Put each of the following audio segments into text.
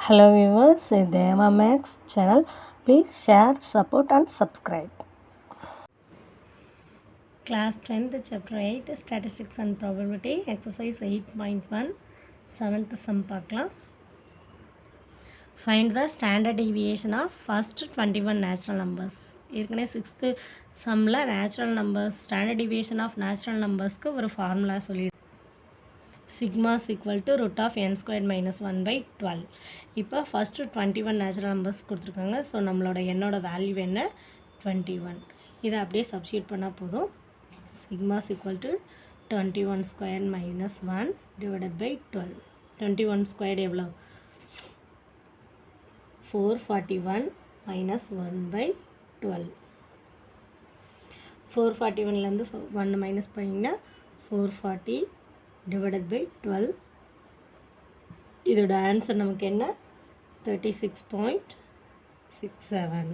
Hello viewers, in the MMX channel, please share, support and subscribe. Class 10th chapter 8 Statistics and Probability exercise 8.1 7th sum பார்க்கலாம். Find the standard deviation of first 21 natural numbers. ஏற்கனவே 6th sumல natural numbers standard deviation of natural numbersக்கு ஒரு formula சொல்லி sigma is equal to root of n squared minus 1 by 12. இப்போ first 21 natural numbers கொடுத்துருக்காங்க. So நம்மளோட என்னோட value என்ன 21. இதை அப்படியே சப்ஸ்டியூட் பண்ணால் போதும். sigma is equal to 21 squared minus 1 divided by 12. 21 squared எவ்வளோ 441 minus 1 by 12. 441லேருந்து 1 மைனஸ் பண்ணிங்கன்னா 440 divided by 12. இதோட ஆன்சர் நமக்கு என்ன 36.67.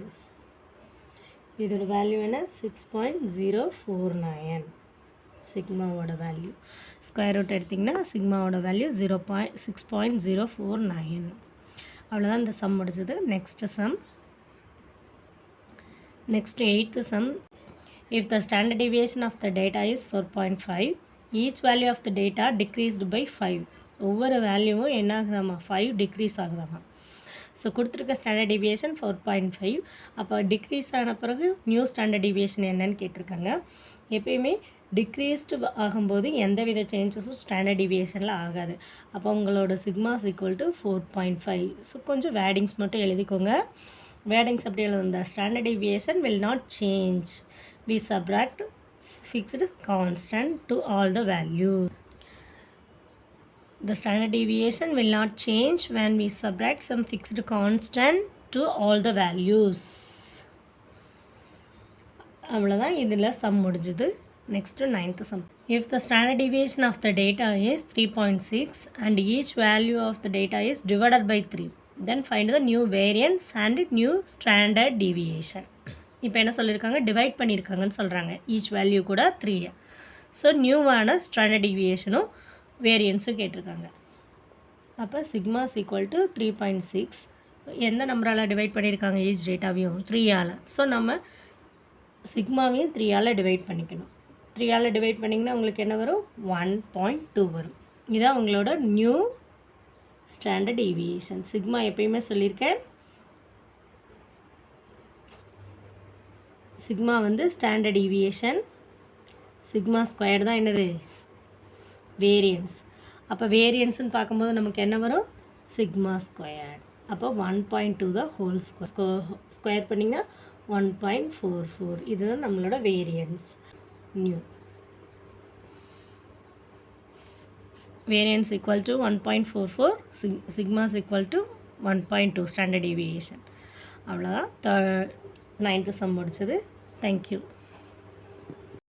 இதோட வேல்யூ என்ன 6.049. சிக்மாவோட வேல்யூ ஸ்கொயர் ரூட் எடுத்திங்கன்னா சிக்மாவோட வேல்யூ 6.049. அவ்வளோதான் இந்த சம் முடிச்சது. Next sum, next 8th sum. If the standard deviation of the data is 4.5, each value of the data decreased by 5. ஒவ்வொரு வேல்யூவும் என்ன ஆகுதாமா 5 டிக்ரீஸ் ஆகுதாமா. ஸோ கொடுத்துருக்க ஸ்டாண்டர்ட் டிவியேஷன் 4.5. அப்போ டிக்ரீஸ் ஆன பிறகு நியூ ஸ்டாண்டர்ட் டிவியேஷன் என்னன்னு கேட்டிருக்காங்க. எப்பயுமே டிக்ரீஸ்டு ஆகும்போது எந்த வித சேஞ்சஸும் ஸ்டாண்டர்ட் டிவியேஷனில் ஆகாது. அப்போ உங்களோட sigma is equal to 4.5. So கொஞ்சம் வேர்டிங்ஸ் மட்டும் எழுதிக்கோங்க. வேர்டிங்ஸ் அப்படி எழுதுங்க. Standard deviation will not change. We subtract fixed constant to all the values. The standard deviation will not change when we subtract some fixed constant to all the values. அவ்வளோதான் இதில் some முடிஞ்சுது. Next 9th sum. If the standard deviation of the data is 3.6 and each value of the data is divided by 3, then find the new variance and new standard deviation. இப்போ என்ன சொல்லியிருக்காங்க, divide பண்ணியிருக்காங்கன்னு சொல்கிறாங்க. Each value கூட 3. So நியூவான standard டிவியேஷனும் வேரியன்ஸும் கேட்டிருக்காங்க. அப்போ sigma is equal to 3.6. எந்த நம்பரால் divide பண்ணியிருக்காங்க ஈச் டேட்டாவையும் 3ஆல். ஸோ நம்ம சிக்மாவையும் 3ஆல் டிவைட் பண்ணிக்கணும். 3ஆல் டிவைட் பண்ணிங்கன்னா உங்களுக்கு என்ன வரும் 1.2 வரும். இதான் உங்களோட நியூ ஸ்டாண்டர்ட் டிவியேஷன். சிக்மா எப்பயுமே சொல்லியிருக்கேன், சிக்மா வந்து ஸ்டாண்டர்ட் டிவியேஷன், சிக்மா ஸ்கொயர் தான் என்னது வேரியன்ஸ். அப்போ வேரியன்ஸ்னு பார்க்கும்போது நமக்கு என்ன வரும் சிக்மா ஸ்கொயர். அப்போ 1.2 தான் ஹோல் ஸ்கொயர் பண்ணிங்கன்னா 1.44. இதுதான் நம்மளோட variance. New variance equal to 1.44, sigma is equal to 1.2 standard deviation. அவ்வளோதான் 9th sum முடிச்சது. தேங்க்யூ.